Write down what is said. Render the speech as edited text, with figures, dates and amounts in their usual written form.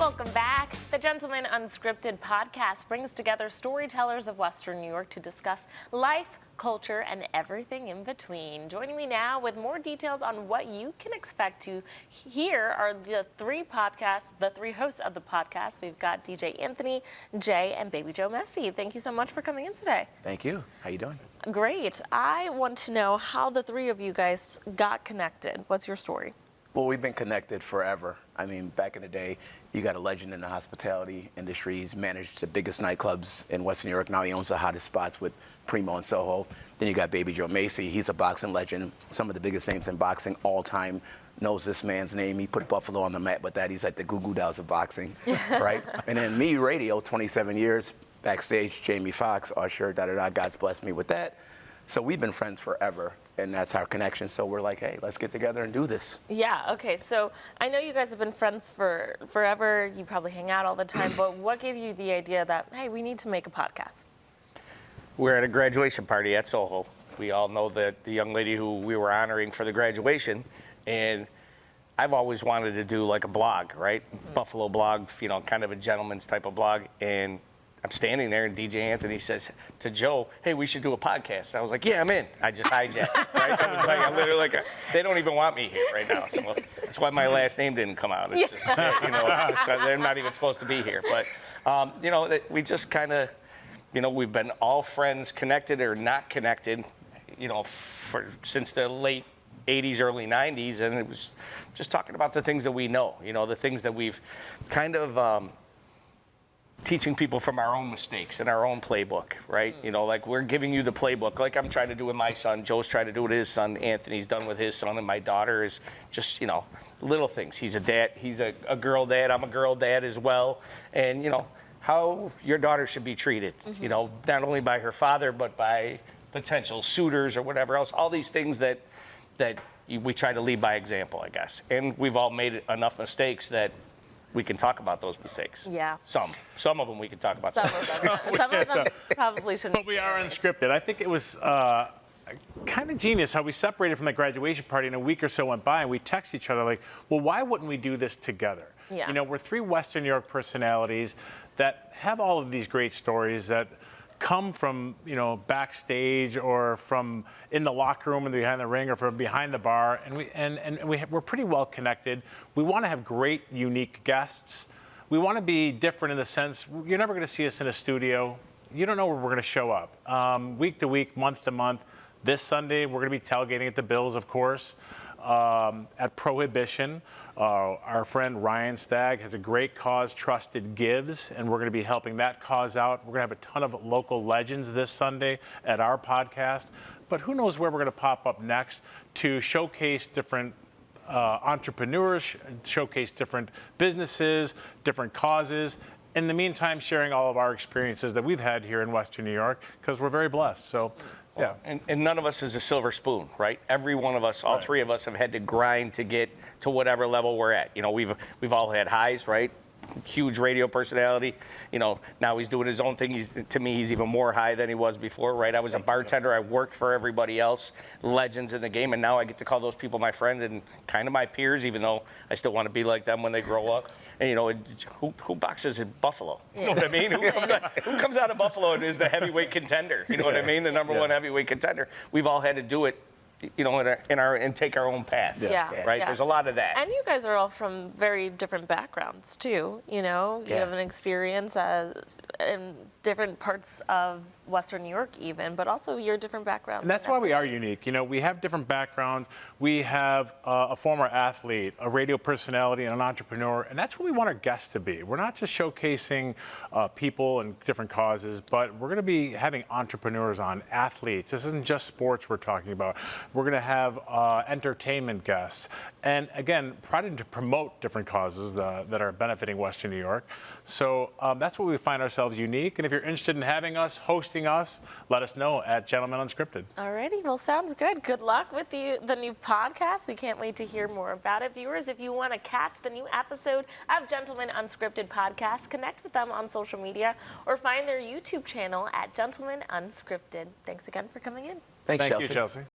Welcome back. The Gentleman Unscripted podcast brings together storytellers of Western New York to discuss life, culture, and everything in between. Joining me now with more details on what you can expect to hear are the three hosts of the podcast. We've got DJ Anthony, Jay, and Baby Joe Messi. Thank you so much for coming in today. Thank you. How you doing? Great. I want to know how the three of you guys got connected. What's your story? Well, we've been connected forever. I mean, back in the day, you got a legend in the hospitality industry. He's managed the biggest nightclubs in Western New York. Now he owns the hottest spots with Primo and Soho. Then you got Baby Joe Messi. He's a boxing legend. Some of the biggest names in boxing all time knows this man's name. He put Buffalo on the map with that. He's like the Goo Goo Dolls of boxing, right? And then me, radio, 27 years, backstage, Jamie Foxx, Usher, da-da-da. God's blessed me with that. So we've been friends forever, and that's our connection. So we're like, hey, let's get together and do this. Yeah, okay. So I know you guys have been friends for forever. You probably hang out all the time. But what gave you the idea that, hey, we need to make a podcast? We're at a graduation party at Soho. We all know that the young lady who we were honoring for the graduation. And I've always wanted to do like a blog, right? Mm-hmm. Buffalo blog, you know, kind of a gentleman's type of blog. And I'm standing there, and DJ Anthony says to Joe, hey, we should do a podcast. I was like, yeah, I'm in. I just hijacked, right? I was like, I literally like, they don't even want me here right now. So that's why my last name didn't come out. It's just, you know, they're not even supposed to be here. But, you know, we just kind of, you know, we've been all friends, connected or not connected, you know, since the late 80s, early 90s. And it was just talking about the things that we know, you know, the things that we've kind of, teaching people from our own mistakes and our own playbook, right? You know, like we're giving you the playbook, like I'm trying to do with my son. Joe's trying to do with his son. Anthony's done with his son, and my daughter is just, you know, little things. He's a dad. He's a girl dad. I'm a girl dad as well. And, you know, how your daughter should be treated, you know, not only by her father, but by potential suitors or whatever else. All these things that we try to lead by example, I guess. And we've all made enough mistakes that we can talk about those mistakes. Yeah. Some of them we can talk about. Some of them probably shouldn't. But we are unscripted. I think it was kind of genius how we separated from the graduation party, and a week or so went by, and we text each other like, well, why wouldn't we do this together? Yeah. You know, we're three Western New York personalities that have all of these great stories that come from, you know, backstage or from in the locker room and behind the ring or from behind the bar, and we're pretty well connected. We want to have great, unique guests. We want to be different in the sense you're never going to see us in a studio. You don't know where we're going to show up. Week to week, month to month. This Sunday, we're going to be tailgating at the Bills, of course, at Prohibition. Our friend Ryan Stagg has a great cause, Trusted Gives, and we're going to be helping that cause out. We're going to have a ton of local legends this Sunday at our podcast. But who knows where we're going to pop up next to showcase different entrepreneurs, showcase different businesses, different causes. In the meantime, sharing all of our experiences that we've had here in Western New York, because we're very blessed. So. Yeah, and none of us is a silver spoon, right? Every one of us, all three of us, have had to grind to get to whatever level we're at. You know, we've all had highs, right? Huge radio personality. You know, now he's doing his own thing. To me, he's even more high than he was before, right? I was a bartender. I worked for everybody else, legends in the game, and now I get to call those people my friend and kind of my peers, even though I still want to be like them when they grow up. And, you know, who boxes in Buffalo? You know what I mean? Who comes out of Buffalo and is the heavyweight contender? You know what I mean? The number one heavyweight contender. We've all had to do it, you know, and take our own path. Right? Yeah. There's a lot of that. And you guys are all from very different backgrounds too. You know, you have an experience in different parts of Western New York even, but also your different backgrounds. And that's why we are unique. You know, we have different backgrounds. We have a former athlete, a radio personality, and an entrepreneur, and that's what we want our guests to be. We're not just showcasing people and different causes, but we're going to be having entrepreneurs on, athletes. This isn't just sports we're talking about. We're going to have entertainment guests. And again, trying to promote different causes that are benefiting Western New York. So that's where we find ourselves unique. And if you're interested in having us, hosting us, let us know at Gentlemen Unscripted. Alrighty, well, sounds good. Good luck with the new podcast. We can't wait to hear more about it. Viewers, if you want to catch the new episode of Gentlemen Unscripted podcast, connect with them on social media or find their YouTube channel at Gentlemen Unscripted. Thanks again for coming in. Thank you, Chelsea.